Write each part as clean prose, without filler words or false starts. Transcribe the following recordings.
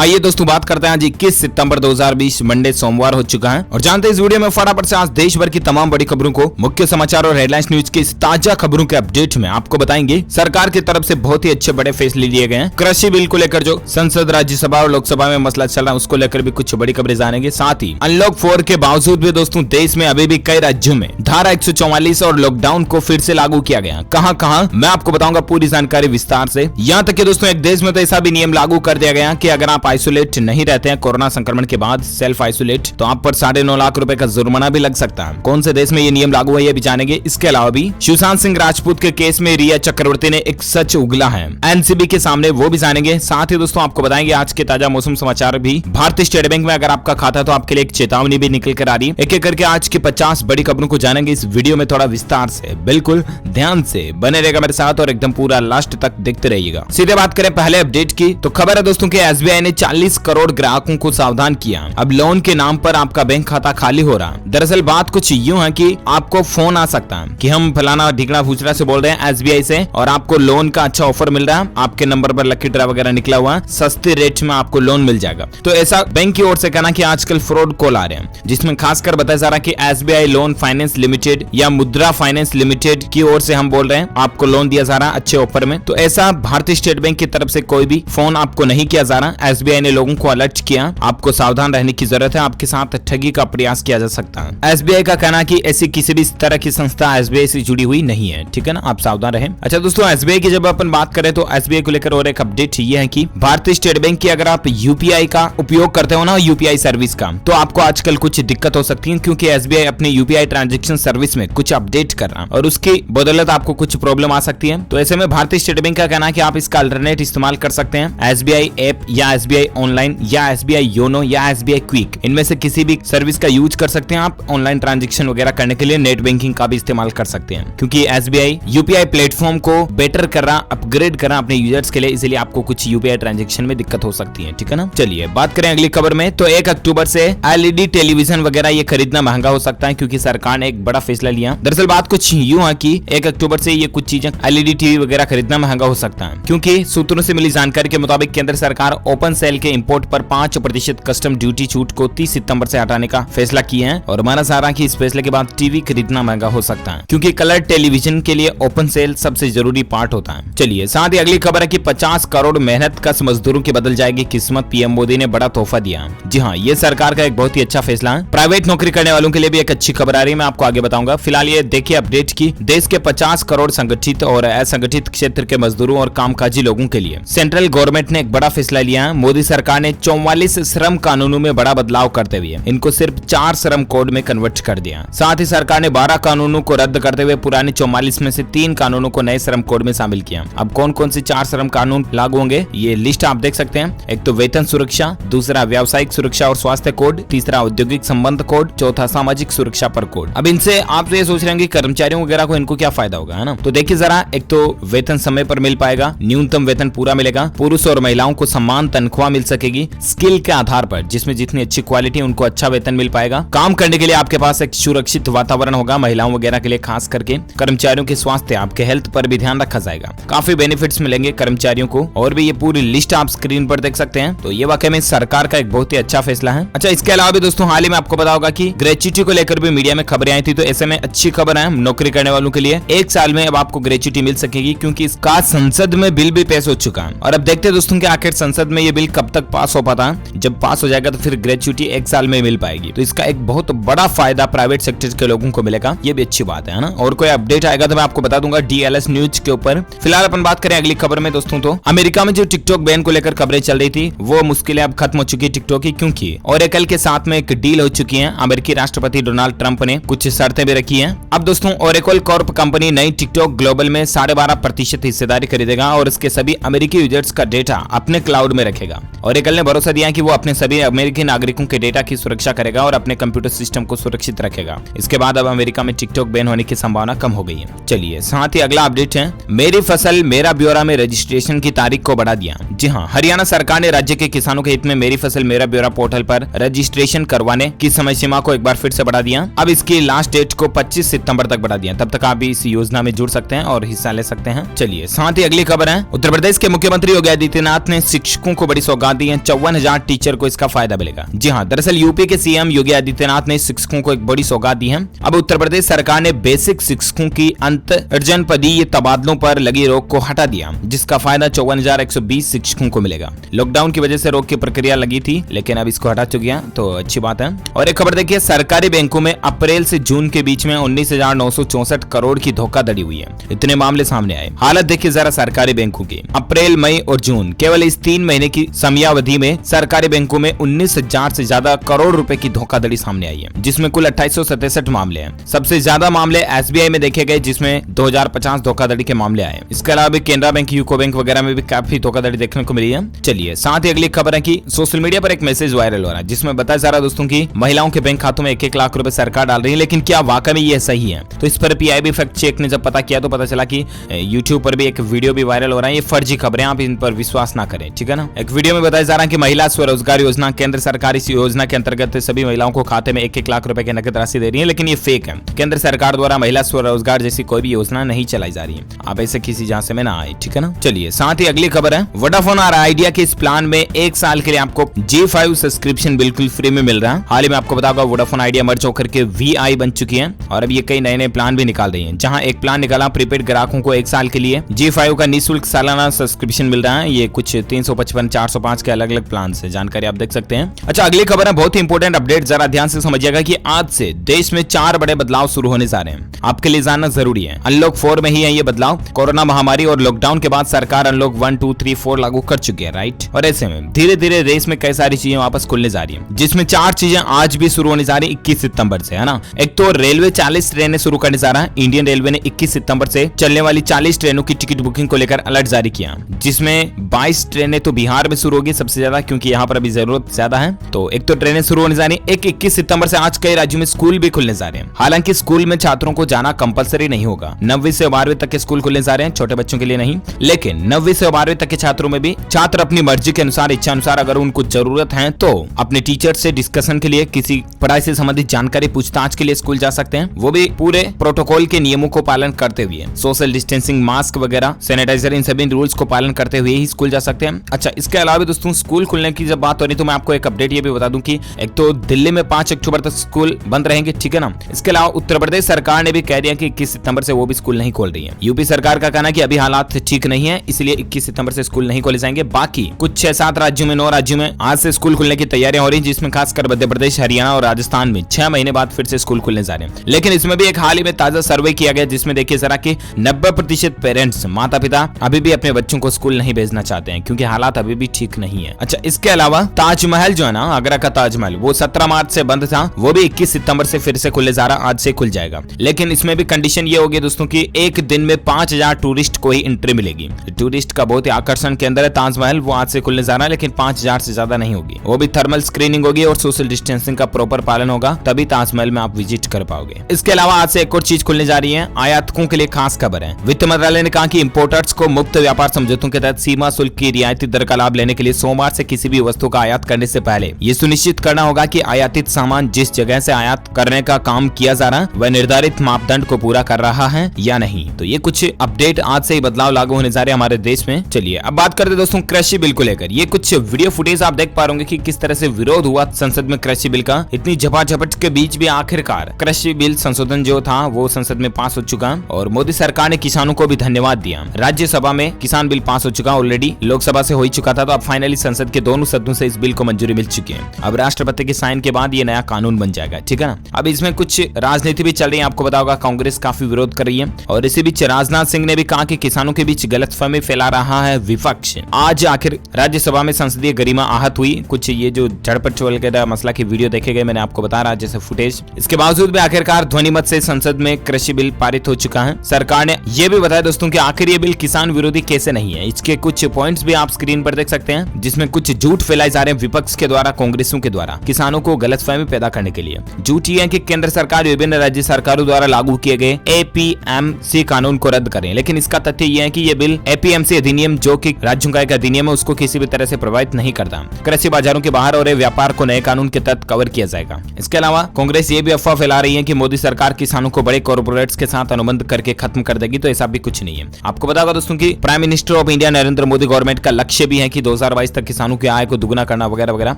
आइए दोस्तों बात करते हैं आज 21 सितंबर 2020 मंडे सोमवार हो चुका है और जानते हैं इस वीडियो में फटाफट से आज देश भर की तमाम बड़ी खबरों को, मुख्य समाचार और हेडलाइंस न्यूज की इस ताजा खबरों के अपडेट में आपको बताएंगे। सरकार की तरफ से बहुत ही अच्छे बड़े फैसले लिए गए हैं। कृषि बिल को लेकर जो संसद, राज्यसभा और लोकसभा में मसला चल रहा है उसको लेकर भी कुछ बड़ी खबरें जानेंगे। साथ ही अनलॉक 4 के बावजूद भी दोस्तों देश में अभी भी कई राज्यों में धारा 144 और लॉकडाउन को फिर से लागू किया गया। कहां मैं आपको बताऊंगा पूरी जानकारी विस्तार से। यहाँ तक कि दोस्तों एक देश में तो ऐसा भी नियम लागू कर दिया गया कि अगर आप आइसोलेट नहीं रहते हैं कोरोना संक्रमण के बाद, सेल्फ आइसोलेट, तो आप पर 9.5 लाख रुपए का जुर्माना भी लग सकता है। कौन से देश में ये नियम लागू है ये भी जानेंगे। इसके अलावा भी सुशांत सिंह राजपूत के केस में रिया चक्रवर्ती ने एक सच उगला है एनसीबी के सामने, वो भी जानेंगे। साथ ही दोस्तों आपको बताएंगे आज के ताजा मौसम समाचार भी। भारतीय स्टेट बैंक में अगर आपका खाता तो आपके लिए एक चेतावनी भी निकल कर आ रही है। एक एक करके आज की 50 बड़ी खबरों को जानेंगे इस वीडियो में थोड़ा विस्तार से। बिल्कुल ध्यान से बने रहेगा मेरे साथ और एकदम पूरा लास्ट तक देखते रहिएगा। सीधे बात करें पहले अपडेट की तो खबर है दोस्तों की एसबीआई ने 40 करोड़ ग्राहकों को सावधान किया। अब लोन के नाम पर आपका बैंक खाता खाली हो रहा। दरअसल बात कुछ यूं है कि आपको फोन आ सकता है कि हम फलाना ढिकड़ा फुचड़ा से बोल रहे हैं एसबीआई से और आपको लोन का अच्छा ऑफर मिल रहा है, आपके नंबर पर लकी ड्रा वगैरह निकला हुआ है, सस्ते रेट में आपको लोन मिल जाएगा। तो ऐसा बैंक की ओर से कहना कि आजकल फ्रॉड कॉल आ रहे हैं जिसमें खासकर बताया जा रहा है कि एसबीआई लोन फाइनेंस लिमिटेड या मुद्रा फाइनेंस लिमिटेड की ओर से हम बोल रहे हैं आपको लोन दिया जा रहा है अच्छे ऑफर में। तो ऐसा भारतीय स्टेट बैंक की तरफ से कोई भी फोन आपको नहीं किया जा रहा। एसबीआई ने लोगों को अलर्ट किया, आपको सावधान रहने की जरूरत है, आपके साथ ठगी का प्रयास किया जा सकता है। एसबीआई का कहना कि ऐसी किसी भी तरह की संस्था एसबीआई से जुड़ी हुई नहीं है, ठीक है ना, आप सावधान रहें। अच्छा दोस्तों एसबीआई की जब अपन बात करें तो एसबीआई को लेकर और एक अपडेट ये है कि भारतीय स्टेट बैंक की अगर आप यूपीआई का उपयोग करते हो ना, यूपीआई सर्विस का, तो आपको आजकल कुछ दिक्कत हो सकती है क्योंकि एसबीआई अपनी यूपीआई ट्रांजैक्शन सर्विस में कुछ अपडेट कर रहा है और उसकी बदौलत आपको कुछ प्रॉब्लम आ सकती है। तो ऐसे में भारतीय स्टेट बैंक का कहना है कि आप इसका अल्टरनेट इस्तेमाल कर सकते हैं, एसबीआई ऐप या एसबीआई ऑनलाइन या एसबीआई योनो या एसबीआई क्विक, इनमें से किसी भी सर्विस का यूज कर सकते हैं। आप ऑनलाइन ट्रांजैक्शन वगैरह करने के लिए नेट बैंकिंग का भी इस्तेमाल कर सकते हैं क्योंकि एसबीआई यूपीआई प्लेटफॉर्म को बेटर कर रहा, अपग्रेड कर रहा अपने यूजर्स के लिए, इसलिए आपको कुछ यूपीआई ट्रांजैक्शन में दिक्कत हो सकती है, ठीक है ना। चलिए बात करें अगली खबर में तो 1 अक्टूबर से एलईडी टेलीविजन वगैरह ये खरीदना महंगा हो सकता है क्योंकि सरकार ने एक बड़ा फैसला लिया। दरअसल बात कुछ यूं है कि 1 अक्टूबर से ये कुछ चीजें एलईडी टीवी वगैरह खरीदना महंगा हो सकता है क्योंकि सूत्रों से मिली जानकारी के मुताबिक केंद्र सरकार ओपन सेल के इंपोर्ट पर 5% कस्टम ड्यूटी छूट को 30 सितंबर से हटाने का फैसला किया है और माना जा रहा है कि इस फैसले के बाद टीवी खरीदना महंगा हो सकता है क्योंकि कलर टेलीविजन के लिए ओपन सेल सबसे जरूरी पार्ट होता है। चलिए साथ ही अगली खबर है कि 50 करोड़ मेहनत कश मजदूरों की बदल जाएगी किस्मत, पीएम मोदी ने बड़ा तोहफा दिया। जी हाँ, ये सरकार का एक बहुत ही अच्छा फैसला है। प्राइवेट नौकरी करने वालों के लिए भी एक अच्छी खबर आ रही है, मैं आपको आगे बताऊंगा। फिलहाल ये देखिए अपडेट की देश के 50 करोड़ संगठित और असंगठित क्षेत्र के मजदूरों और कामकाजी लोगों के लिए सेंट्रल गवर्नमेंट ने एक बड़ा फैसला लिया है। मोदी सरकार ने 44 श्रम कानूनों में बड़ा बदलाव करते हुए इनको सिर्फ 4 श्रम कोड में कन्वर्ट कर दिया। साथ ही सरकार ने 12 कानूनों को रद्द करते हुए पुराने 44 में से 3 कानूनों को नए श्रम कोड में शामिल किया। अब कौन कौन से 4 श्रम कानून लागू होंगे ये लिस्ट आप देख सकते हैं। एक तो वेतन सुरक्षा, दूसरा व्यावसायिक सुरक्षा और स्वास्थ्य कोड, तीसरा औद्योगिक संबंध कोड, चौथा सामाजिक सुरक्षा पर कोड। अब इनसे आप तो ये सोच रहे हैं कि कर्मचारियों वगैरह को इनको क्या फायदा होगा, है ना। तो देखिए जरा, एक तो वेतन समय पर मिल पाएगा, न्यूनतम वेतन पूरा मिलेगा, पुरुष और महिलाओं को समान तनख्वाह मिल सकेगी स्किल के आधार पर, जिसमें जितनी अच्छी क्वालिटी उनको अच्छा वेतन मिल पाएगा। काम करने के लिए आपके पास एक सुरक्षित वातावरण होगा, महिलाओं वगैरह के लिए खास करके। कर्मचारियों के स्वास्थ्य, आपके हेल्थ पर भी ध्यान रखा जाएगा। काफी बेनिफिट्स मिलेंगे कर्मचारियों को और भी ये पूरी लिस्ट आप स्क्रीन पर देख सकते हैं। तो ये वाकई में सरकार का एक बहुत ही अच्छा फैसला है। अच्छा इसके अलावा भी दोस्तों हाल ही में आपको पता होगा कि ग्रेच्युटी को लेकर भी मीडिया में खबरें आई थी, तो ऐसे में अच्छी खबर है नौकरी करने वालों के लिए। 1 साल में अब आपको ग्रेच्युटी मिल सकेगी क्योंकि इसका संसद में बिल भी पेश हो चुका है और अब देखते हैं दोस्तों कि आखिर संसद में ये बिल कब तक पास हो पाता है। जब पास हो जाएगा तो फिर ग्रेच्युटी 1 साल में मिल पाएगी, तो इसका एक बहुत बड़ा फायदा प्राइवेट सेक्टर के लोगों को मिलेगा, ये भी अच्छी बात है ना। और कोई अपडेट आएगा तो मैं आपको बता दूंगा डीएलएस न्यूज के ऊपर। फिलहाल अपन बात करें अगली खबर में दोस्तों तो अमेरिका में जो टिकटॉक बैन को लेकर खबरें चल रही थी वो मुश्किलें अब खत्म हो चुकी है टिकटॉक की, क्योंकि ओरेकल के साथ में एक डील हो चुकी है। अमेरिकी राष्ट्रपति डोनाल्ड ट्रंप ने कुछ शर्तें भी रखी है। अब दोस्तों ओरेकल कॉर्प कंपनी नई टिकटॉक ग्लोबल में 12.5% हिस्सेदारी खरीदेगा और इसके सभी अमेरिकी यूजर्स का डेटा अपने क्लाउड में रखेगा। ओरेकल ने भरोसा दिया कि वो अपने सभी अमेरिकी नागरिकों के डेटा की सुरक्षा करेगा और अपने कंप्यूटर सिस्टम को सुरक्षित रखेगा। इसके बाद अब अमेरिका में टिकटॉक बैन होने की संभावना कम हो गई है। चलिए साथ ही अगला अपडेट है मेरी फसल मेरा ब्यौरा में रजिस्ट्रेशन की तारीख को बढ़ा दिया। जी हाँ, हरियाणा सरकार ने राज्य के किसानों के हित में मेरी फसल मेरा ब्यौरा पोर्टल पर रजिस्ट्रेशन करवाने की समय सीमा को एक बार फिर से बढ़ा दिया। अब इसकी लास्ट डेट को 25 सितंबर तक बढ़ा दिया। तब तक आप भी इस योजना में जुड़ सकते हैं और हिस्सा ले सकते हैं। चलिए साथ ही अगली खबर है उत्तर प्रदेश के मुख्यमंत्री योगी आदित्यनाथ ने शिक्षकों को बड़ी बड़ी सौगात दी है। 54,000 टीचर को इसका फायदा मिलेगा। जी हाँ, दरअसल यूपी के सीएम योगी आदित्यनाथ ने शिक्षकों को एक बड़ी सौगात दी है। अब उत्तर प्रदेश सरकार ने बेसिक शिक्षकों की अंत जनपदीय तबादलों पर लगी रोक को हटा दिया, जिसका फायदा 54,120 शिक्षकों को मिलेगा। लॉकडाउन की वजह से रोक की प्रक्रिया लगी थी, लेकिन अब इसको हटा चुकी है, तो अच्छी बात है। और एक खबर देखिए, सरकारी बैंकों में अप्रैल से जून के बीच में 19,964 करोड़ की धोखाधड़ी हुई है। इतने मामले सामने आए। हालत देखिए जरा सरकारी बैंकों की। अप्रैल, मई और जून, केवल इस 3 महीने की समयावधि में सरकारी बैंकों में 19,000 से ज्यादा करोड़ रुपए की धोखाधड़ी सामने आई है, जिसमें कुल 2867 मामले हैं। सबसे ज्यादा मामले एसबीआई में देखे गए, जिसमें 2050 धोखाधड़ी के मामले आए। इसके अलावा भी केनरा बैंक, यूको बैंक वगैरह में भी काफी धोखाधड़ी देखने को मिली है। चलिए, साथ ही अगली खबर है कि सोशल मीडिया पर एक मैसेज वायरल हो रहा है, जिसमें बताया जा रहा है दोस्तों की महिलाओं के बैंक खातों में 1-1 लाख रुपए सरकार डाल रही है। लेकिन क्या वाकई में ये सही है? तो इस पर पीआईबी फैक्ट चेक ने जब पता किया तो पता चला कि यूट्यूब पर भी एक वीडियो भी वायरल हो रहा है। ये फर्जी खबरें, आप इन पर विश्वास ना करें, ठीक है ना। एक वीडियो में बताया जा रहा है कि महिला स्वरोजगार योजना, केंद्र सरकार इस योजना के अंतर्गत सभी महिलाओं को खाते में 1-1 लाख रुपए की नकद राशि दे रही है, लेकिन ये फेक है। केंद्र सरकार द्वारा महिला स्वरोजगार जैसी कोई भी योजना नहीं चलाई जा रही है। आप ऐसे किसी झांसे में ना आए, ठीक है ना। चलिए, साथ ही अगली खबर है, वोडाफोन और आइडिया के इस प्लान में 1 साल के लिए आपको G5 सब्सक्रिप्शन बिल्कुल फ्री में मिल रहा है। हाल ही में आपको बताऊंगा वोडाफोन आइडिया मर्ज होकर के VI बन चुकी है, और अब ये कई नए प्लान भी निकाल रही है। जहां एक प्लान निकाला प्रीपेड ग्राहकों को 1 साल के लिए G5 का निःशुल्क सालाना सब्सक्रिप्शन मिल रहा है। ये कुछ 355, 405 के अलग अलग प्लान है। जानकारी आप देख सकते हैं। अच्छा, अगली खबर है, बहुत ही इंपॉर्टेंट अपडेट, जरा ध्यान से समझिएगा कि आज से देश में 4 बड़े बदलाव शुरू होने जा रहे हैं। आपके लिए जानना जरूरी है। अनलॉक 4 में ही है ये बदलाव। कोरोना महामारी और लॉकडाउन के बाद सरकार अनलॉक 1, 2, 3, 4 लागू कर चुकी है, राइट। और ऐसे में धीरे धीरे देश में कई सारी चीजें वापस खुलने जा रही है, जिसमें 4 चीजें आज भी शुरू होने जा रही है 21 सितंबर से, है ना। एक तो रेलवे 40 ट्रेनें शुरू करने जा रहा है। इंडियन रेलवे ने 21 सितंबर से चलने वाली 40 ट्रेनों की टिकट बुकिंग को लेकर अलर्ट जारी किया, जिसमें 22 ट्रेनें तो बिहार में शुरू होगी सबसे ज्यादा, क्योंकि यहाँ पर अभी जरूरत ज्यादा है। तो एक तो ट्रेनें शुरू होने जा रही है। 21 सितंबर से आज कई राज्यों में स्कूल भी खुलने जा रहे हैं। हालांकि स्कूल में छात्रों को जाना कंपलसरी नहीं होगा। 9वीं से 12वीं तक के स्कूल खुलने जा रहे हैं, छोटे बच्चों के लिए नहीं। लेकिन 9वीं से 12वीं तक के छात्रों में भी छात्र अपनी मर्जी के अनुसार, इच्छा अनुसार, अगर उनको जरूरत है तो अपने टीचर से डिस्कशन के लिए, किसी पढ़ाई से संबंधित जानकारी पूछताछ के लिए स्कूल जा सकते हैं। वो भी पूरे प्रोटोकॉल के नियमों को पालन करते हुए, सोशल डिस्टेंसिंग, मास्क वगैरह, सैनिटाइजर, इन सभी रूल्स को पालन करते हुए ही स्कूल जा सकते हैं। अच्छा, इसके अलावा दोस्तों स्कूल खुलने की जब बात हो रही तो मैं आपको एक अपडेट ये भी बता दूं कि एक तो दिल्ली में 5 अक्टूबर तक स्कूल बंद रहेंगे, ठीक है ना। इसके अलावा उत्तर प्रदेश सरकार ने भी कह दिया कि 21 सितंबर से वो भी स्कूल नहीं खोल रही है। यूपी सरकार का कहना है कि अभी हालात ठीक नहीं है, इसलिए 21 सितंबर से स्कूल नहीं खोले जाएंगे। बाकी कुछ 6-7 राज्यों में, 9 राज्यों में आज से स्कूल खुलने की तैयारियां हो रही, जिसमें खासकर मध्य प्रदेश, हरियाणा और राजस्थान में 6 महीने बाद फिर से स्कूल खुलने जा रहे हैं। लेकिन इसमें भी एक हाल ही में ताजा सर्वे किया गया, जिसमें देखिए जरा कि 90% पेरेंट्स, माता पिता अभी भी अपने बच्चों को स्कूल नहीं भेजना चाहते हैं, क्योंकि हालात अभी भी ठीक नहीं है। अच्छा, इसके अलावा ताजमहल जो है ना, आगरा का ताजमहल, वो 17 मार्च से बंद था, वो भी 21 सितंबर से फिर से खुलने जा रहा, आज से खुल जाएगा। लेकिन इसमें भी कंडीशन ये होगी दोस्तों की एक दिन में 5000 टूरिस्ट को ही एंट्री मिलेगी। टूरिस्ट का बहुत ही आकर्षण केंद्र है ताजमहल, वो आज से खुलने जा रहा है, लेकिन 5000 से ज्यादा नहीं होगी। वो भी थर्मल स्क्रीनिंग होगी और सोशल डिस्टेंसिंग का प्रॉपर पालन होगा, तभी ताजमहल में आप विजिट कर पाओगे। इसके अलावा आज से एक और चीज खुलने जा रही है, आयातकों के लिए खास खबर है। वित्त मंत्रालय ने कहा कि इंपोर्टर्स को मुक्त व्यापार समझौतों के तहत सीमा शुल्क की रियायती दर का लाभ लेने के लिए सोमवार से किसी भी वस्तु का आयात करने से पहले ये सुनिश्चित करना होगा कि आयातित सामान जिस जगह से आयात करने का काम किया जा रहा है वह निर्धारित मापदंड को पूरा कर रहा है या नहीं। तो ये कुछ अपडेट, आज से ही बदलाव लागू होने जा रहे हैं हमारे देश में। चलिए अब बात करते दोस्तों कृषि बिल को लेकर। ये कुछ वीडियो फुटेज आप देख पा रहे होंगे कि किस तरह से विरोध हुआ संसद में कृषि बिल का। इतनी झपाझपट के बीच भी आखिरकार कृषि बिल संशोधन जो था वो संसद में पास हो चुका और मोदी सरकार ने किसानों को भी धन्यवाद दिया। राज्यसभा में किसान बिल पास हो चुका, ऑलरेडी लोकसभा से हो ही चुका था, तो अब फाइनली संसद के दोनों सदनों से इस बिल को मंजूरी मिल चुकी है। अब राष्ट्रपति के साइन के बाद ये नया कानून बन जाएगा, ठीक है ना। अब इसमें कुछ राजनीति भी चल रही है, आपको पता होगा कांग्रेस काफी विरोध कर रही है और इसी बीच राजनाथ सिंह ने भी कहा कि किसानों के बीच गलतफहमी फैला रहा है विपक्ष। आज आखिर राज्यसभा में संसदीय गरिमा आहत हुई। कुछ ये जो झड़पट चल के मसला की वीडियो देखे गए, मैंने आपको बता रहा जैसे फुटेज। इसके बावजूद भी आखिरकार ध्वनिमत से संसद में कृषि बिल पारित हो चुका है। सरकार ने यह भी बताया दोस्तों कि आखिर ये बिल किसान विरोधी कैसे नहीं है। इसके कुछ पॉइंट्स भी आप स्क्रीन पर देख सकते हैं, जिसमें कुछ झूठ फैलाए जा रहे हैं विपक्ष के द्वारा, कांग्रेसियों के द्वारा, किसानों को गलतफहमी पैदा करने के लिए। झूठ ये है कि केंद्र सरकार विभिन्न राज्य सरकारों द्वारा लागू किए गए एपीएमसी कानून को रद्द करें, लेकिन इसका तथ्य यह है कि ये बिल एपीएमसी अधिनियम जो कि राज्यों का एक अधिनियम है उसको किसी भी तरह से प्रभावित नहीं करता। कृषि बाजारों के बाहर और व्यापार को नए कानून के तहत कवर किया जाएगा। इसके अलावा कांग्रेस ये भी अफवाह फैला रही है कि मोदी सरकार किसानों को बड़े कॉर्पोरेट्स के साथ अनुबंध करके खत्म कर देगी, तो ऐसा भी कुछ नहीं है। आपको बता दोस्तों कि prime minister of India Narendra Modi government का लक्ष्य भी है कि 2022 तक किसानों की आय को दुगुना करना वगैरह वगैरह।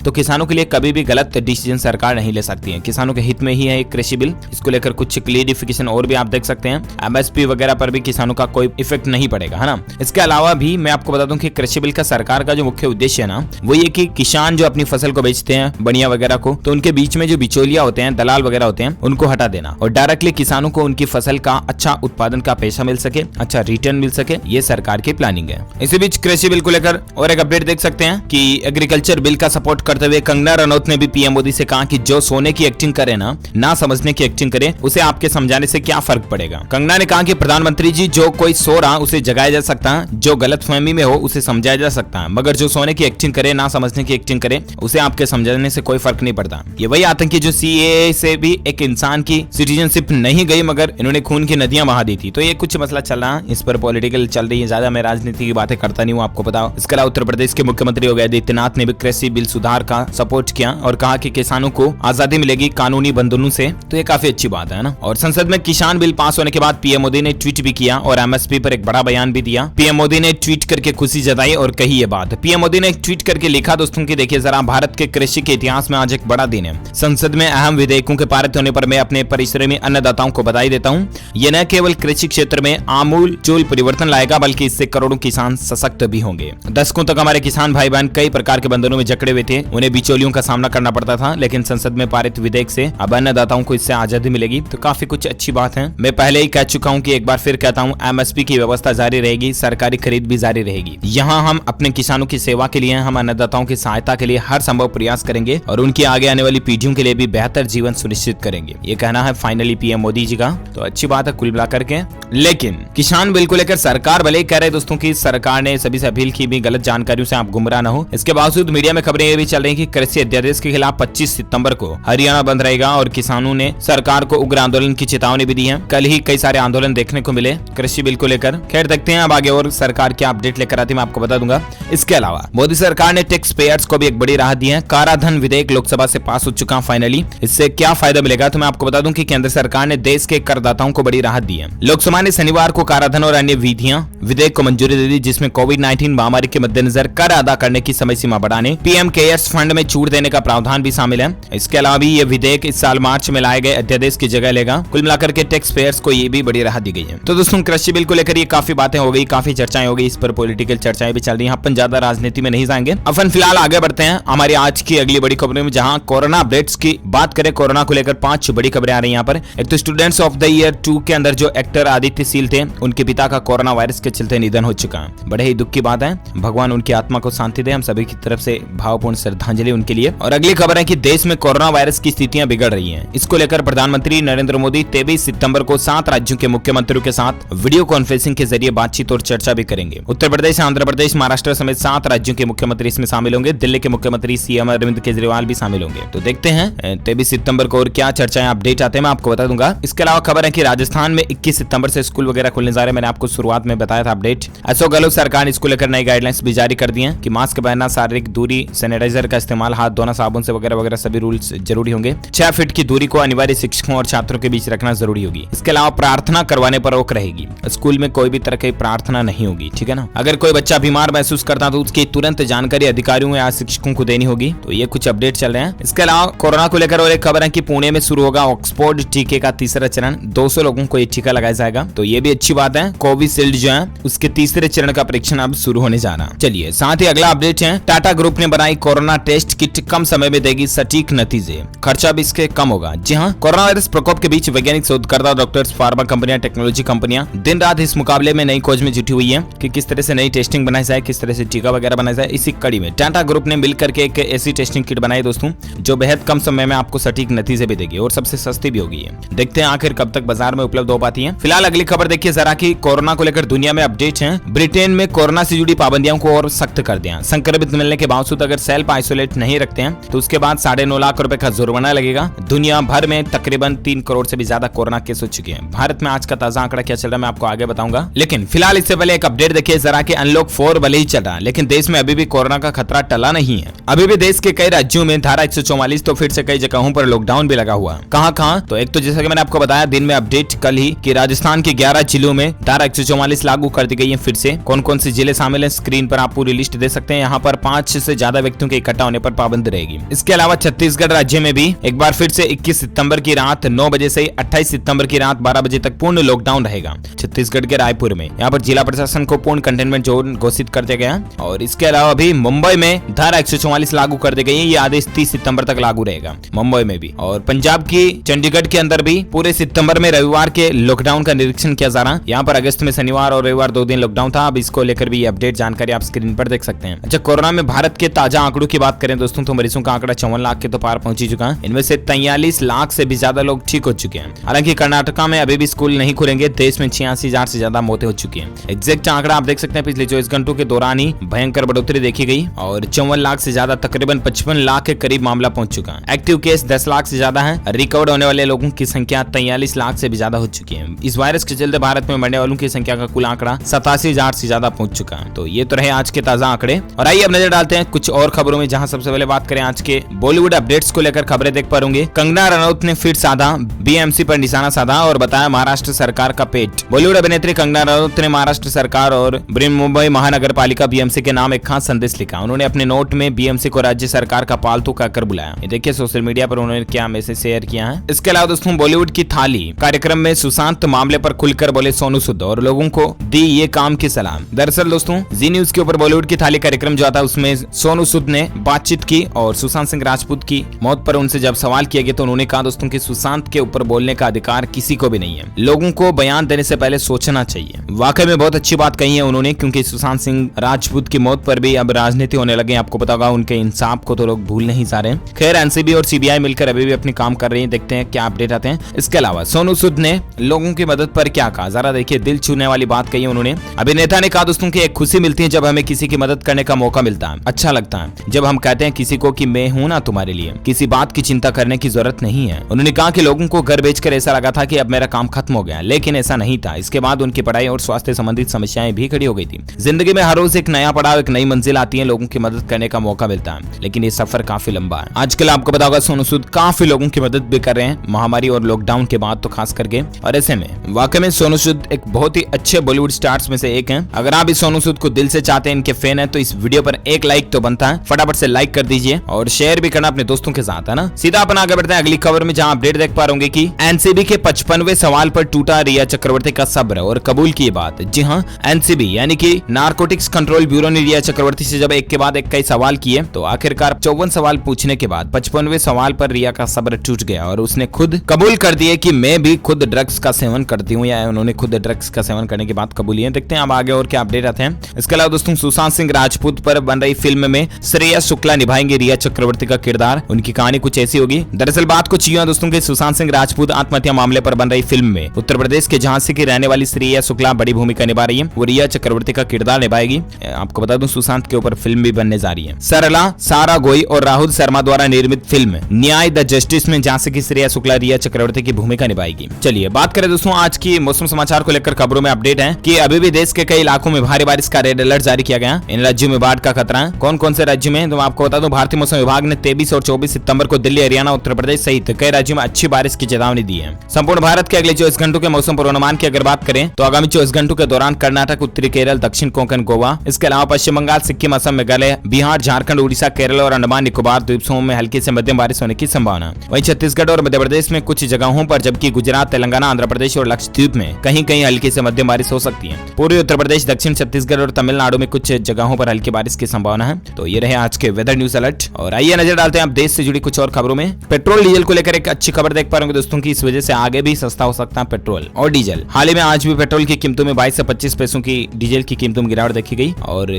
तो किसानों के लिए कभी भी गलत डिसीजन सरकार नहीं ले सकती है। किसानों के हित में ही है एक कृषि बिल। इसको लेकर कुछ क्लियरिफिकेशन और भी आप देख सकते हैं। एमएसपी वगैरह पर भी किसानों का कोई इफेक्ट नहीं पड़ेगा, है ना। इसके अलावा भी मैं आपको बता दूं कि कृषि बिल का सरकार का जो मुख्य उद्देश्य है ना, वो ये कि किसान जो अपनी फसल को बेचते हैं बढ़िया वगैरह को, तो उनके बीच में जो बिचौलिया होते हैं, दलाल वगैरह होते हैं, उनको हटा देना और डायरेक्टली किसानों को उनकी फसल का अच्छा उत्पादन का पैसा मिल सके, अच्छा रिटर्न मिल सके। ये सरकार की प्लानिंग है। इसी बीच कृषि बिल को लेकर और एक अपडेट देख सकते हैं कि एग्रीकल्चर बिल का सपोर्ट करते हुए कंगना रनौत ने भी पीएम मोदी से कहा कि जो सोने की एक्टिंग करे ना समझने की एक्टिंग करे, उसे आपके समझाने से क्या फर्क पड़ेगा। कंगना ने कहा कि प्रधानमंत्री जी, जो कोई सो रहा उसे जगाया जा सकता है, जो गलतफहमी में हो उसे समझाया जा सकता है, मगर जो सोने की एक्टिंग करे, ना समझने की एक्टिंग करे, उसे आपके समझाने से कोई फर्क नहीं पड़ता। ये वही आतंकी जो सीएए से भी एक इंसान की सिटीजनशिप नहीं गई, मगर इन्होंने खून की नदियां बहा दी थी। तो ये कुछ मसला चल रहा है, इस पर पॉलिटिकल चल रही है। ज्यादा मैं राजनीति की बातें करता नहीं हूँ, आपको पता हो। इसके अलावा उत्तर प्रदेश के मुख्यमंत्री योगी आदित्यनाथ ने भी कृषि बिल सुधार का सपोर्ट किया और कहा कि किसानों को आजादी मिलेगी कानूनी बंधनों से। तो ये काफी अच्छी बात है ना। और संसद में किसान बिल पास होने के बाद पीएम मोदी ने ट्वीट भी किया और एमएसपी पर एक बड़ा बयान भी दिया। पीएम मोदी ने ट्वीट करके खुशी जताई और कही ये बात। पीएम मोदी ने एक ट्वीट करके लिखा, दोस्तों की देखिए जरा, भारत के कृषि के इतिहास में आज एक बड़ा दिन है। संसद में अहम विधेयकों के पारित होने पर मैं अपने परिश्रमी अन्नदाताओं को बधाई देता हूँ। ये न केवल कृषि क्षेत्र में आमूल चूल परिवर्तन लाएगा, बल्कि इससे करोड़ों किसान सशक्त भी होंगे। दशकों तक हमारे किसान भाई बहन कई प्रकार के बंधनों में जकड़े हुए थे, उन्हें बिचौलियों का सामना करना पड़ता था, लेकिन संसद में पारित विधेयक से अब अन्नदाताओं को इससे आजादी मिलेगी। तो काफी कुछ अच्छी बात है। मैं पहले ही कह चुका हूँ कि एक बार फिर कहता हूँ, एमएसपी की व्यवस्था जारी रहेगी, सरकारी खरीद भी जारी रहेगी। यहाँ हम अपने किसानों की सेवा के लिए, हम अन्नदाताओं की सहायता के लिए हर संभव प्रयास करेंगे और उनकी आगे आने वाली पीढ़ियों के लिए भी बेहतर जीवन सुनिश्चित करेंगे। ये कहना है फाइनली पीएम मोदी जी का। तो अच्छी बात है कुल मिलाकर के। लेकिन किसान बिल को लेकर सरकार भले ही कह रहे दोस्तों की सरकार ने सभी से अपील की भी, गलत जानकारियों से आप गुमराह न हो। इसके बावजूद मीडिया में खबरें ये भी चल रही कि कृषि अध्यादेश के खिलाफ 25 सितंबर को हरियाणा बंद रहेगा और किसानों ने सरकार को उग्र आंदोलन की चेतावनी भी दी है। कल ही कई सारे आंदोलन देखने को मिले कृषि बिल को लेकर। खैर देखते हैं अब आगे और सरकार क्या अपडेट लेकर आती है, मैं आपको बता दूंगा। इसके अलावा मोदी सरकार ने टैक्स पेयर्स को भी एक बड़ी राहत दी है। काराधन विधेयक लोकसभा से पास हो चुका फाइनली। इससे क्या फायदा मिलेगा, तो मैं आपको बता दूं कि केंद्र सरकार ने देश के करदाताओं को बड़ी राहत दी है। लोकसभा ने शनिवार को काराधन और अन्य विधेयक को मंजूरी दे दी, जिसमें कोविड-19 महामारी के मद्देनजर कर अदा करने की समय सीमा बढ़ाने, पीएम केयर्स फंड में छूट देने का प्रावधान भी शामिल है। इसके अलावा भी ये विधेयक इस साल मार्च में लाए गए अध्यादेश की जगह लेगा। कुल मिलाकर के टैक्स पेयर्स को ये भी बड़ी राहत दी गई है। तो दोस्तों कृषि बिल को लेकर ये काफी बातें हो गई, काफी चर्चाएं हो गई, इस पर पॉलिटिकल चर्चाएं भी चल रही है। अपन ज्यादा राजनीति में नहीं जाएंगे, अपन फिलहाल आगे बढ़ते हैं हमारी आज की अगली बड़ी खबरों में, जहां कोरोना अपडेट्स की बात करें। कोरोना को लेकर 5 बड़ी खबरें आ रही है यहाँ पर। एक तो स्टूडेंट्स ऑफ द ईयर 2 के अंदर जो एक्टर आदित्य सील थे, उनके पिता का कोरोना वायरस के चलते निधन हो चुका है। बड़े ही दुख की बात है, भगवान उनकी आत्मा को शांति दे। हम सभी की तरफ से भावपूर्ण श्रद्धांजलि उनके लिए। और अगली खबर है कि देश में कोरोना वायरस की स्थितियां बिगड़ रही हैं। इसको लेकर प्रधानमंत्री नरेंद्र मोदी 23 सितंबर को 7 राज्यों के मुख्यमंत्रियों के साथ वीडियो कॉन्फ्रेंसिंग के जरिए बातचीत और चर्चा भी करेंगे। उत्तर प्रदेश, आंध्र प्रदेश, महाराष्ट्र समेत 7 राज्यों के मुख्यमंत्री इसमें शामिल होंगे। दिल्ली के मुख्यमंत्री सीएम अरविंद केजरीवाल भी शामिल होंगे। तो देखते हैं 23 सितंबर को और क्या चर्चाएं अपडेट आते हैं, मैं आपको बता दूंगा। इसके अलावा खबर है कि राजस्थान में 21 सितंबर से स्कूल वगैरह खुलने जा रहे हैं। मैंने आपको शुरुआत में बताया था अपडेट। अशोक गहलोत सरकार ने इसको लेकर नई गाइडलाइंस भी जारी कर दी है कि मास्क पहनना, शारीरिक दूरी, सैनिटाइजर का इस्तेमाल, हाथ धोना साबुन से वगैरह वगैरह सभी रूल्स जरूरी होंगे। 6 फीट की दूरी को अनिवार्य शिक्षकों और छात्रों के बीच रखना जरूरी होगी। इसके अलावा प्रार्थना करवाने पर रोक रहेगी। स्कूल में कोई भी तरह की प्रार्थना नहीं होगी, ठीक है ना। अगर कोई बच्चा बीमार महसूस करता तो उसकी तुरंत जानकारी अधिकारियों या शिक्षकों को देनी होगी। तो ये कुछ अपडेट चल रहे हैं। इसके अलावा कोरोना को लेकर और एक खबर है कि पुणे में शुरू होगा ऑक्सफोर्ड टीके का तीसरा चरण। 200 लोगों को ये टीका लगाया जाएगा। तो ये भी अच्छी बात है। कोविशील्ड जो है उसके तीसरे चरण का परीक्षण अब शुरू होने जा रहा है। चलिए साथ ही अगला अपडेट है, टाटा ग्रुप ने बनाई कोरोना टेस्ट किट, कम समय में देगी सटीक नतीजे, खर्चा भी इसके कम होगा। जी हाँ, कोरोना वायरस प्रकोप के बीच वैज्ञानिक, शोधकर्ता, डॉक्टर्स, फार्मा कंपनियां, टेक्नोलॉजी कंपनियां दिन रात इस मुकाबले में नई खोज में जुटी हुई है कि किस तरह से नई टेस्टिंग बनाई जाए, किस तरह से टीका वगैरह बनाया जाए। इसी कड़ी में टाटा ग्रुप ने मिलकर के एक ऐसी टेस्टिंग किट बनाई दोस्तों, जो बेहद कम समय में आपको सटीक नतीजे भी देगी और सबसे सस्ती भी होगी। देखते हैं आखिर कब तक बाजार में उपलब्ध हो पाती है। फिलहाल अगली खबर देखिए जरा कि कोरोना को लेकर दुनिया में अपडेट है। ब्रिटेन में कोरोना से जुड़ी पाबंदियों को और सख्त कर दिया। संक्रमित मिलने के बावजूद अगर सेल्फ आइसोलेट नहीं रखते हैं तो उसके बाद 9.5 लाख रुपए का जुर्माना लगेगा। दुनिया भर में तकरीबन 3 करोड़ से भी ज्यादा कोरोना केस हो चुके हैं। भारत में आज का ताजा आंकड़ा क्या चल रहा है मैं आपको आगे बताऊंगा, लेकिन फिलहाल इससे पहले एक अपडेट देखिए जरा कि अनलॉक 4 भले ही चल रहा है, लेकिन देश में अभी भी कोरोना का खतरा टला नहीं है। अभी भी देश के कई राज्यों में धारा 144 तो फिर से कई जगहों पर लॉकडाउन भी लगा हुआ है। कहां? तो एक तो जैसा कि मैंने आपको बताया दिन में अपडेट कल ही कि राजस्थान के 11 जिलों में धारा 144 लागू कर दी गई है। फिर से कौन कौन से जिले शामिल है स्क्रीन पर आप पूरी पूरी लिस्ट दे सकते हैं। यहाँ पर 5 से ज्यादा व्यक्तियों के इकट्ठा होने पर पाबंदी रहेगी। इसके अलावा छत्तीसगढ़ राज्य में भी एक बार फिर से 21 सितंबर की रात 9 बजे से 28 सितंबर की रात 12 बजे तक पूर्ण लॉकडाउन रहेगा। छत्तीसगढ़ के रायपुर में यहाँ पर जिला प्रशासन को पूर्ण कंटेनमेंट जोन घोषित कर दिया गया। और इसके अलावा भी मुंबई में धारा 144 लागू कर दी गई है। ये आदेश 30 सितंबर तक लागू रहेगा मुंबई में भी। और पंजाब की चंडीगढ़ के अंदर भी पूरे सितंबर में रविवार के लॉकडाउन का निरीक्षण किया जा रहा है। यहाँ पर अगस्त में शनिवार और रविवार 2 दिन लॉकडाउन था। अब इसको लेकर भी अपडेट जानकारी आप स्क्रीन पर देख सकते हैं। अच्छा, कोरोना में भारत के ताजा आंकड़ों की बात करें दोस्तों तो मरीजों का आंकड़ा 54 लाख के तो पार पहुंच चुका है। इनमें से 43 लाख से भी ज्यादा लोग ठीक हो चुके हैं। हालांकि कर्नाटका में अभी भी स्कूल नहीं खुलेंगे। देश में 86,000 से ज्यादा मौतें हो चुकी हैं। एग्जैक्ट आंकड़ा आप देख सकते हैं। पिछले 24 घंटों के दौरान ही भयंकर बढ़ोतरी देखी गई और 54 लाख से ज्यादा तकरीबन 55 लाख के करीब मामला पहुंच चुका है। एक्टिव केस 10 लाख से ज्यादा है। रिकवर होने वाले लोगों की संख्या 43 लाख से भी ज्यादा हो चुकी है। इस वायरस के चलते भारत में मरने वालों की संख्या का कुल आंकड़ा 87,000 से ज्यादा पहुंच चुका है। तो ये तो रहे आज के ताजा आंकड़े। और आइए अब नजर डालते हैं कुछ और खबरों में, जहां सबसे पहले बात करें आज के बॉलीवुड अपडेट्स को लेकर खबरें देख पा होंगे। कंगना रनौत ने फिर साधा बीएमसी पर निशाना साधा और बताया महाराष्ट्र सरकार का पेट। बॉलीवुड अभिनेत्री कंगना रनौत ने महाराष्ट्र सरकार और मुंबई महानगर पालिका बीएमसी के नाम एक खास संदेश लिखा। उन्होंने अपने नोट में बीएमसी को राज्य सरकार का पालतू कहकर बुलाया। ये देखिए सोशल मीडिया पर उन्होंने क्या मैसेज शेयर किया है। इसके अलावा दोस्तों बॉलीवुड की थाली कार्यक्रम में सुशांत मामले पर खुलकर बोले सोनू सूद और लोगों को दी ये काम की सलाह। दरअसल दोस्तों जी न्यूज के ऊपर बॉलीवुड की थाली कार्यक्रम जो आता है उसमें सोनू सूद ने बातचीत की और सुशांत सिंह राजपूत की मौत पर उनसे जब सवाल किया गया तो उन्होंने कहा दोस्तों कि सुशांत के ऊपर बोलने का अधिकार किसी को भी नहीं है। लोगों को बयान देने से पहले सोचना चाहिए। वाकई में बहुत अच्छी बात कही है उन्होंने, क्योंकि सुशांत सिंह राजपूत की मौत पर भी अब राजनीति होने लगे। आपको पता होगा उनके इंसाफ को तो लोग भूल नहीं जा रहे। खैर एनसीबी और सीबीआई मिलकर अभी भी अपने काम कर रही है। देखते हैं क्या अपडेट आते हैं। इसके अलावा सोनू सूद ने लोगों की मदद पर क्या कहा, जरा देखिए। दिल छूने वाली बात कही उन्होंने। अभिनेता ने कहा दोस्तों की एक खुशी मिलती है जब हमें किसी की मदद करने का मौका मिलता है। अच्छा लगता है जब हम कहते हैं किसी को कि मैं हूं ना तुम्हारे लिए, किसी बात की चिंता करने की जरूरत नहीं है। उन्होंने कहा कि लोगों को घर बेचकर ऐसा लगा था कि अब मेरा काम खत्म हो गया, लेकिन ऐसा नहीं था। इसके बाद उनकी पढ़ाई और स्वास्थ्य संबंधित समस्याएं भी खड़ी हो गई थी। जिंदगी में हर रोज एक नया पड़ाव, एक नई मंजिल आती है, लोगों की मदद करने का मौका मिलता है, लेकिन ये सफर काफी लंबा है। आजकल आपको पता होगा सोनू सूद काफी लोगों की मदद भी कर रहे हैं महामारी और लॉकडाउन के बाद तो खास करके। और ऐसे में वाकई में सोनू सूद एक बहुत ही अच्छे बॉलीवुड स्टार्स में से एक हैं। अगर आप इस सोनू सूद को दिल से चाहते हैं, इनके फैन है, तो इस वीडियो पर एक लाइक तो बनता है। फटाफट से लाइक कर दीजिए और शेयर भी करना अपने दोस्तों के साथ, है ना। सीधा अपन आगे बढ़ते हैं अगली खबर में, जहां अपडेट देख पा रहे कि एनसीबी के 55वें सवाल पर टूटा रिया चक्रवर्ती का सब्र और कबूल की बात। जी हां, एनसीबी यानी कि नारकोटिक्स कंट्रोल ब्यूरो ने रिया चक्रवर्ती से जब एक के बाद एक कई सवाल किए तो आखिरकार 54 सवाल पूछने के बाद 55वें सवाल पर रिया का सब्र टूट गया और उसने खुद कबूल कर दिए कि मैं भी खुद ड्रग्स का सेवन करती हूँ, या उन्होंने खुद ड्रग्स का सेवन करने की बात कबूली है। देखते हैं अब आगे और क्या अपडेट आते हैं। इसके अलावा दोस्तों सुशांत सिंह राजपूत पर बन रही फिल्म में श्रेया शुक्ला निभाएंगे रिया चक्रवर्ती का किरदार। उनकी कहानी कुछ ऐसी होगी। दरअसल बात कुछ यूं है दोस्तों कि सुशांत सिंह राजपूत आत्महत्या मामले पर बन रही फिल्म में उत्तर प्रदेश के झांसी की रहने वाली श्रेया शुक्ला बड़ी भूमिका निभा रही है। वो रिया चक्रवर्ती का किरदार निभाएगी। आपको बता दूं सुशांत के ऊपर फिल्म भी बनने जा रही है। सरला, सारा गोई और राहुल शर्मा द्वारा निर्मित फिल्म न्याय द जस्टिस में झांसी की श्रेया शुक्ला रिया चक्रवर्ती की भूमिका निभाएगी। चलिए बात करें दोस्तों आज की मौसम समाचार को लेकर खबरों में अपडेट है कि अभी भी देश के कई इलाकों में भारी बारिश का रेड अलर्ट जारी किया गया। इन राज्यों में बाढ़ का खतरा है। कौन कौन से राज्य में, तो आपको बता दूं भारतीय मौसम विभाग ने 23 और 24 सितंबर को दिल्ली, हरियाणा, उत्तर प्रदेश सहित कई राज्यों में अच्छी बारिश की चेतावनी दी है। संपूर्ण भारत के अगले 24 घंटों के मौसम पूर्वानुमान की अगर बात करें तो आगामी 24 घंटों के दौरान कर्नाटक, उत्तरी केरल, दक्षिण कोंकण, गोवा, इसके अलावा पश्चिम बंगाल, सिक्किम, असम, मेघालय, बिहार, झारखंड, उड़ीसा, केरल और अंडमान निकोबार द्वीप समूह में हल्की से मध्यम बारिश होने की संभावना। वहीं छत्तीसगढ़ और मध्य प्रदेश में कुछ जगहों पर, जबकि गुजरात, तेलंगाना, आंध्र प्रदेश और लक्षद्वीप में कहीं कहीं हल्की से मध्यम बारिश हो सकती है। पूर्वी उत्तर प्रदेश, दक्षिण छत्तीसगढ़ और तमिलनाडु में कुछ जगहों पर हल्की बारिश की संभावना है। तो ये रहे आज के वेदर न्यूज अलर्ट। और आइए नजर डालते हैं अब देश से जुड़ी कुछ और खबरों में। पेट्रोल डीजल को लेकर एक अच्छी खबर देख पा रहे होंगे दोस्तों की इस वजह से आगे भी सस्ता हो सकता है पेट्रोल और डीजल। हाल ही में आज भी पेट्रोल की कीमतों में 22 से 25 पैसों की, डीजल की कीमतों में गिरावट देखी गई। और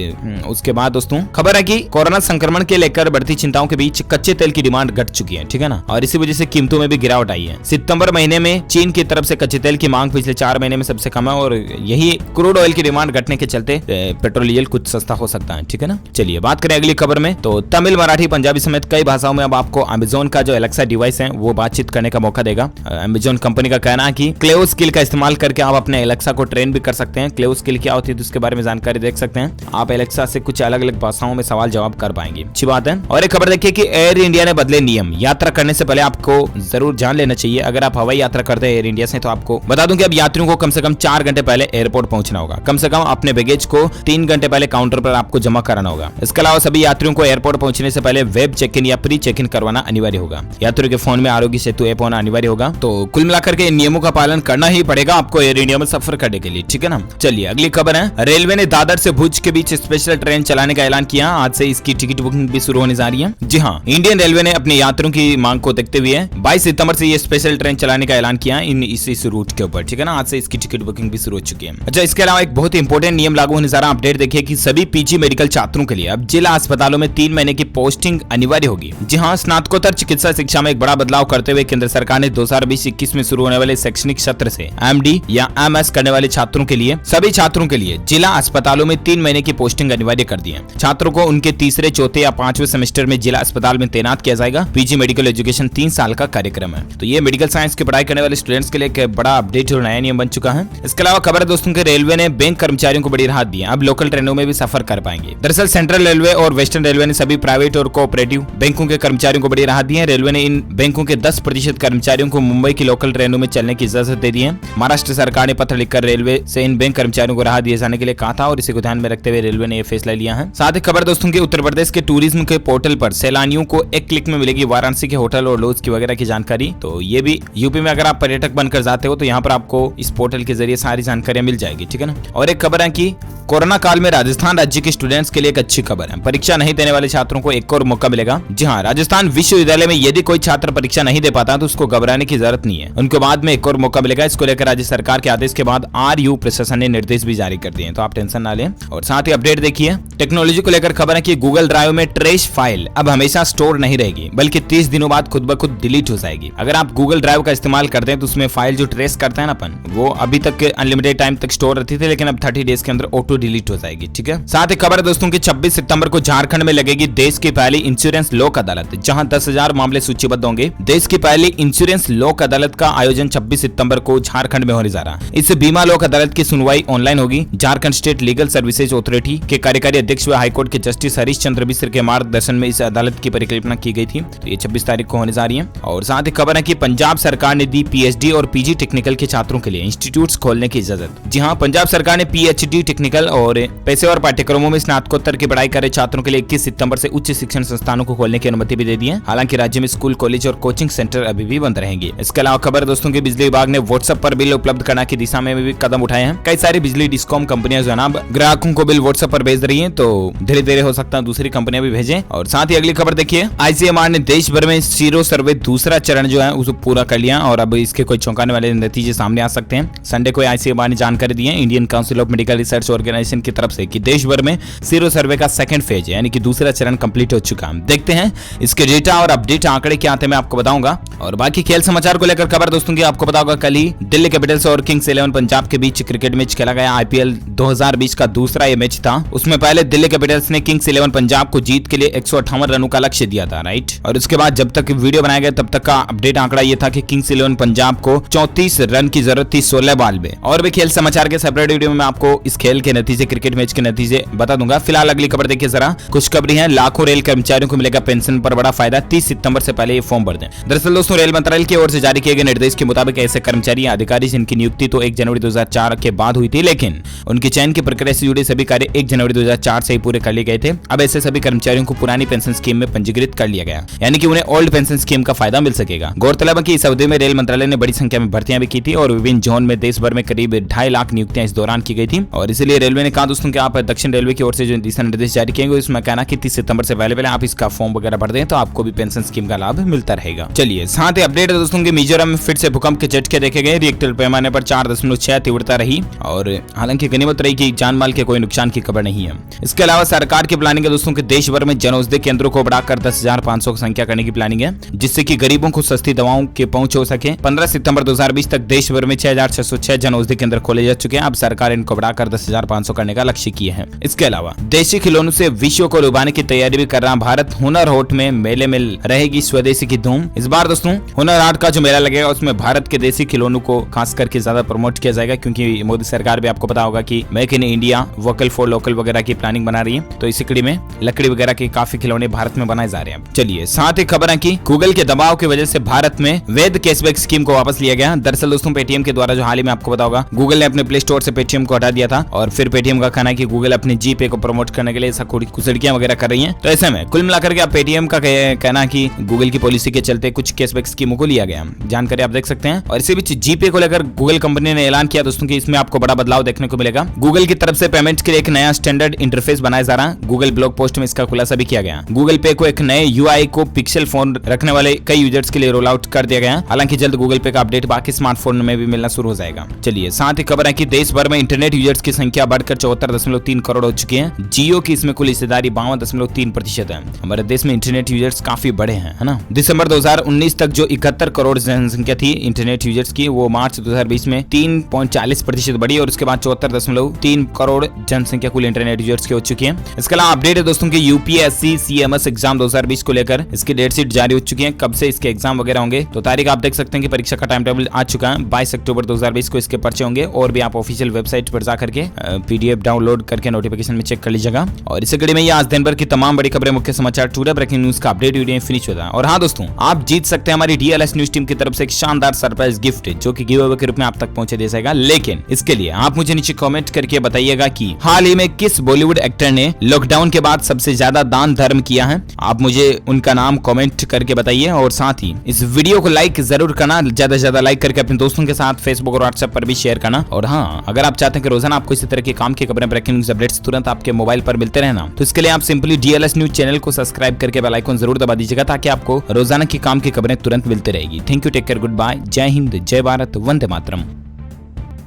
उसके बाद दोस्तों खबर है कि कोरोना संक्रमण के लेकर बढ़ती चिंताओं के बीच कच्चे तेल की डिमांड घट चुकी है, ठीक है ना, और इसी वजह से कीमतों में भी गिरावट आई है। सितंबर महीने में चीन की तरफ से कच्चे तेल की मांग पिछले 4 महीने में सबसे कम है और यही क्रूड ऑयल की डिमांड घटने के चलते पेट्रोल डीजल कुछ सस्ता हो सकता है, ठीक है ना। चलिए बात करें अगली खबर में, तो तमिल, मराठी, पंजाबी समेत कई भाषाओं में अब आपको अमेजोन का जो एलेक्सा डिवाइस है वो बातचीत करने का मौका देगा। अमेजोन कंपनी का कहना है कि क्लेओ स्किल का इस्तेमाल करके आप अपने एलेक्सा को ट्रेन भी कर सकते हैं। क्लेओ स्किल क्या होती है तो उसके बारे में जानकारी देख सकते हैं। आप एलेक्सा से कुछ अलग अलग भाषाओं में सवाल जवाब कर पाएंगे, अच्छी बात है। और एक खबर देखिए कि एयर इंडिया ने बदले नियम। यात्रा करने से पहले आपको जरूर जान लेना चाहिए। अगर आप हवाई यात्रा करते हैं एयर इंडिया से तो आपको बता दूं कि अब यात्रियों को कम से कम 4 घंटे पहले एयरपोर्ट पहुंचना होगा। कम से कम अपने बैगेज को 3 घंटे पहले काउंटर काउंटर पर आपको जमा कराना होगा। इसके अलावा सभी यात्रियों को एयरपोर्ट पहुंचने से पहले वेब चेक इन या प्री चेक इन करवाना अनिवार्य होगा। यात्रियों के फोन में आरोग्य सेतु ऐप होना अनिवार्य होगा। तो कुल मिलाकर के इन नियमों का पालन करना ही पड़ेगा आपको एयर इंडिया में सफर करने के लिए, ठीक है ना। चलिए अगली खबर है, रेलवे ने दादर से भुज के बीच स्पेशल ट्रेन चलाने का ऐलान किया। आज से इसकी टिकट बुकिंग भी शुरू होने जा रही है। जी हाँ, इंडियन रेलवे ने अपने यात्रियों की मांग को देखते हुए 22 सितंबर से ये स्पेशल ट्रेन चलाने का ऐलान किया इस रूट के ऊपर, ठीक है ना। आज से इसकी टिकट बुकिंग भी शुरू हो चुकी है। अच्छा, इसके अलावा एक बहुत ही इंपॉर्टेंट नियम लागू होने जा रहा है। अपडेट देखिए कि सभी पीजी मेडिकल छात्रों के लिए अब जिला अस्पतालों में 3 महीने की पोस्टिंग अनिवार्य होगी। जी हाँ, स्नातकोत्तर चिकित्सा शिक्षा में एक बड़ा बदलाव करते हुए केंद्र सरकार ने 2020-21 में शुरू होने वाले शैक्षणिक सत्र से एमडी या एमएस करने वाले छात्रों के लिए सभी छात्रों के लिए जिला अस्पतालों में 3 महीने की पोस्टिंग अनिवार्य कर दी है। छात्रों को उनके तीसरे, चौथे या 5वें सेमेस्टर में जिला अस्पताल में तैनात किया जाएगा। पीजी मेडिकल एजुकेशन 3 साल का कार्यक्रम है। तो ये मेडिकल साइंस की पढ़ाई करने वाले स्टूडेंट्स के लिए एक बड़ा अपडेट और नया नियम बन चुका है। इसके अलावा खबर है दोस्तों के रेलवे ने बैंक कर्मचारियों को बड़ी राहत दी है। अब लोकल ट्रेनों में भी सफर कर पाएंगे। दरअसल सेंट्रल रेलवे और वेस्टर्न रेलवे ने सभी प्राइवेट और कोऑपरेटिव बैंकों के कर्मचारियों को बड़ी राहत दी है। रेलवे ने इन बैंकों के 10% कर्मचारियों को मुंबई की लोकल ट्रेनों में चलने की इजाजत दे दी है। महाराष्ट्र सरकार ने पत्र लिखकर रेलवे से इन बैंक कर्मचारियों को राहत दिए जाने के लिए कहा था और इसी को ध्यान में रखते हुए रेलवे ने यह फैसला लिया है। साथ ही खबर दोस्तों की उत्तर प्रदेश के टूरिज्म के पोर्टल पर सैलानियों को एक क्लिक में मिलेगी वाराणसी के होटल और लॉज की वगैरह की जानकारी। तो ये भी यूपी में अगर आप पर्यटक बनकर जाते हो तो यहाँ पर आपको इस पोर्टल के जरिए सारी जानकारियां मिल जाएगी, ठीक है ना। और एक खबर है कि कोरोना काल में राजस्थान राज्य के स्टूडेंट्स के लिए एक अच्छी खबर है। परीक्षा नहीं देने वाले छात्रों को एक और मौका मिलेगा। जी हाँ, राजस्थान विश्वविद्यालय में यदि कोई छात्र परीक्षा नहीं दे पाता तो उसको घबराने की जरूरत नहीं है। उनको बाद में एक और मौका मिलेगा। इसको लेकर राज्य सरकार के आदेश के बाद आरयू प्रशासन ने निर्देश भी जारी कर दिए हैं, तो आप टेंशन ना लें। और साथ ही अपडेट देखिए, टेक्नोलॉजी को लेकर खबर है कि गूगल ड्राइव में ट्रेश फाइल अब हमेशा स्टोर नहीं रहेगी, बल्कि 30 दिनों बाद खुद ब खुद डिलीट हो जाएगी। अगर आप गूगल ड्राइव का इस्तेमाल करते हैं तो उसमें फाइल जो ट्रेस करते हैं ना अपन, वो अभी तक अनलिमिटेड टाइम तक स्टोर रहती थी, लेकिन अब 30 डेज के अंदर ऑटो डिलीट हो जाएगी, ठीक है। साथ ही खबर है दोस्तों की 26 सितंबर को झारखंड में लगेगी देश की पहली इंश्योरेंस लोक अदालत, जहां 10,000 मामले सूचीबद्ध होंगे। देश की पहली इंश्योरेंस लोक अदालत का आयोजन 26 सितंबर को झारखंड में होने जा रहा है। इस बीमा लोक अदालत की सुनवाई ऑनलाइन होगी। Jharkhand state legal services authority के कार्यकारी अध्यक्ष व हाईकोर्ट के जस्टिस हरीश चंद्र मिश्र के मार्गदर्शन में इस अदालत की परिकल्पना की गई थी। तो ये 26 तारीख को होने जा रही है। और साथ ही खबर है कि पंजाब सरकार ने दी पीएचडी और पीजी टेक्निकल के छात्रों के लिए इंस्टीट्यूट खोलने की इजाजत। जी हाँ, पंजाब सरकार ने पीएचडी टेक्निकल और पेशेवर पाठ्यक्रमों में स्नातकोत्तर की पढ़ाई कर रहे छात्रों के लिए 21 सितंबर से उच्च शिक्षण संस्थानों को खोलने की अनुमति भी दे दी है। हालांकि राज्य में स्कूल, कॉलेज और कोचिंग सेंटर अभी भी बंद रहेंगे। इसके अलावा खबर दोस्तों की बिजली विभाग ने व्हाट्सएप पर बिल उपलब्ध कराने की दिशा में भी कदम उठाए हैं। कई सारी बिजली डिस्कॉम कंपनियां जो है ना ग्राहकों को बिल व्हाट्सएप पर भेज रही है, तो धीरे धीरे हो सकता है दूसरी कंपनियां भी भेजें। और साथ ही अगली खबर देखिए, आईसीएमआर ने देश भर में सीरो सर्वे दूसरा चरण जो है उसको पूरा कर लिया और अब इसके कोई चौंकाने वाले नतीजे सामने आ सकते हैं। संडे को आईसीएमआर ने जानकारी दी है Indian Council of Medical Research Organisation की तरफ से कि देश भर में सीरो सर्वे का सेकंड फेज यानी कि दूसरा चरण कंप्लीट हो चुका है। देखते हैं इसके डेटा और अपडेट आंकड़े क्या आते हैं, मैं आपको बताऊंगा। और बाकी खेल समाचार को लेकर खबर दोस्तों की आपको पता होगा, कल ही दिल्ली कैपिटल्स और किंग्स 11 पंजाब के बीच क्रिकेट मैच खेला गया। आईपीएल 2020 का दूसरा ये मैच था। उसमें पहले दिल्ली कैपिटल्स ने किंग्स 11 पंजाब को जीत के लिए 158 रनों का लक्ष्य दिया था, राइट। और उसके बाद जब तक वीडियो बनाया गया तब तक का अपडेट आंकड़ा ये था कि किंग्स 11 पंजाब को 34 रन की जरूरत थी 16 बॉल में। और भी खेल समाचार के सेपरेट वीडियो में मैं आपको इस खेल के नतीजे, क्रिकेट मैच के नतीजे बता दूंगा। फिलहाल अगली खबर देखिए जरा, खुशखबरी है, लाखों रेल कर्मचारियों को मिलेगा पेंशन पर बड़ा फायदा। 30 सितंबर से पहले ये फॉर्म भर दें। दरअसल दोस्तों रेल मंत्रालय की ओर से जारी किए गए निर्देश के मुताबिक ऐसे कर्मचारी अधिकारी जिनकी नियुक्ति तो 1 जनवरी 2004 के बाद हुई थी, लेकिन उनकी चयन की प्रक्रिया से जुड़े सभी कार्य 1 जनवरी 2004 से ही पूरे कर लिए गए थे। अब ऐसे सभी कर्मचारियों को पुरानी पेंशन स्कीम में पंजीकृत कर लिया गया, यानी कि उन्हें ओल्ड पेंशन स्कीम का फायदा मिल सकेगा। गौरतलब है कि इस अवधि में रेल मंत्रालय ने बड़ी संख्या में भर्तियां भी की थी और विभिन्न जोन में देश भर में करीब 2.5 लाख नियुक्तियां इस दौरान की गई थी। और इसलिए रेलवे ने कहा दोस्तों कि आप दक्षिण रेलवे की ओर से जो दिशा निर्देश जारी किए गए उसमें कहना कि 30 सितंबर से पहले आप इसका फॉर्म वगैरह भर दें तो आपको भी पेंशन स्कीम का लाभ मिलता रहेगा। चलिए साथ ही अपडेट है दोस्तों की मिजोरम में फिर से भूकंप के झटके देखे गए। रिएक्टर पैमाने पर 4.6 तीव्रता रही और हालांकि गनीमत रही कि जान माल के कोई नुकसान की खबर नहीं है। इसके अलावा सरकार की प्लानिंग है दोस्तों कि देश भर में जन औषधि केंद्रों को बढ़ाकर 10,500 की संख्या करने की प्लानिंग है, जिससे कि गरीबों को सस्ती दवाओं के पहुंच हो सके। 15 सितंबर 2020 तक देश भर में 6,606 जन औषधि केंद्र खोले जा चुके हैं। अब सरकार इनको बढ़ाकर 10,500 करने का लक्ष्य किए हैं। इसके अलावा देशी खिलौनों से विश्व को लुभाने की तैयारी भी कर रहा भारत। हुनर हाट में मेले में रहेगी स्वदेशी की धूम। इस बार दोस्तों हुनर हाट का जो मेला लगेगा उसमें भारत के देसी खिलौनों को खास करके ज्यादा प्रमोट किया जाएगा, क्योंकि मोदी सरकार भी आपको पता होगा कि make in India, vocal for local वगैरह की प्लानिंग बना रही है। तो इसी कड़ी में लकड़ी वगैरह के काफी खिलौने भारत में बनाए जा रहे हैं। चलिए साथ ही खबर है कि गूगल के दबाव की वजह से भारत में वैध कैशबैक स्कीम को वापस लिया गया। दरअसल दोस्तों पेटीएम के द्वारा जो हाल ही में आपको पता होगा गूगल ने अपने प्ले स्टोर से पेटीएम को हटा दिया था और फिर पेटीएम का कहना है कि गूगल अपने जीपे को प्रमोट करने के लिए ऐसा कुचड़कियां वगैरह कर रही है। तो ऐसे में कुल मिलाकर के आप पेटीएम का कहना कि गूगल की पॉलिसी के चलते कुछ कैशबैक स्कीमों को लिया गया, जानकारी आप देख सकते हैं। और इसी बीच जीपे को लेकर गूगल कंपनी ने ऐलान किया दोस्तों कि इसमें आपको बड़ा बदलाव देखने को मिलेगा। गूगल की तरफ से पेमेंट के लिए एक नया स्टैंडर्ड इंटरफेस बनाया जा रहा है। गूगल ब्लॉग पोस्ट में इसका खुलासा भी किया गया। गूगल पे को एक नए यूआई को पिक्सल फोन रखने वाले कई यूजर्स के लिए रोल आउट कर दिया गया। हालांकि जल्द गूगल पे का अपडेट बाकी स्मार्टफोन में भी मिलना शुरू हो जाएगा। चलिए साथ ही खबर है कि देश भर में इंटरनेट यूजर्स की संख्या बढ़कर 74.3 करोड़ हो चुकी है। जियो की इसमें कुल हिस्सेदारी 52.3% है। हमारे देश में इंटरनेट यूजर्स काफी बड़े हैं, है ना। दिसंबर 2019 तक जो 71 करोड़ जनसंख्या थी इंटरनेट यूजर्स की, वो मार्च 2020 में 3.40% बढ़ी और उसके बाद 74.3 करोड़ जनसंख्या कुल इंटरनेट यूजर्स की हो चुकी है। इसके अलावा अपडेट है दोस्तों की यूपीएससी सीएमएस एग्जाम 2020 को लेकर इसकी डेट शीट जारी हो चुकी है। कब से इसके एग्जाम वगैरह होंगे तो तारीख आप देख सकते हैं कि परीक्षा का टाइम टेबल आ चुका है। 22 अक्टूबर 2020 को इसके पर्चे होंगे और भी आप ऑफिशियल वेबसाइट पर जाकर के पीडीएफ डाउनलोड करके नोटिफिकेशन में चेक कर लीजिएगा। और इसी कड़ी में ये आज दिन भर की तमाम बड़ी खबरें, मुख्य समाचार, टुडे ब्रेकिंग न्यूज का अपडेट वीडियो फिनिश होता है। और हाँ दोस्तों, आप जीत सकते हैं हमारी डीएलएस न्यूज टीम की तरफ से एक शानदार सरप्राइज गिफ्ट जो कि गिव अवे के रूप में आप तक पहुंचे दे जाएगा। लेकिन इसके लिए आप मुझे नीचे कमेंट करके बताइएगा कि हाल ही में किस बॉलीवुड एक्टर ने लॉकडाउन के बाद सबसे ज्यादा दान धर्म किया है। आप मुझे उनका नाम कमेंट करके बताइए और साथ ही इस वीडियो को लाइक जरूर करना, ज्यादा से ज्यादा लाइक करके अपने दोस्तों के साथ फेसबुक और व्हाट्सएप पर भी शेयर करना। और हाँ, अगर आप चाहते हैं कि रोजाना आपको इसी तरह के काम की खबरें, ब्रेकिंग न्यूज अपडेट्स तुरंत आपके मोबाइल पर मिलते रहना, तो इसके लिए आप सिंपली डीएलएस न्यूज चैनल को सब्सक्राइब करके बेल आइकन जरूर दबा दीजिएगा ताकि आपको रोजाना की काम की खबरें तुरंत मिलती रहेगी। Thank you, take care, good bye, जय हिंद, जय भारत, वंदे मातरम।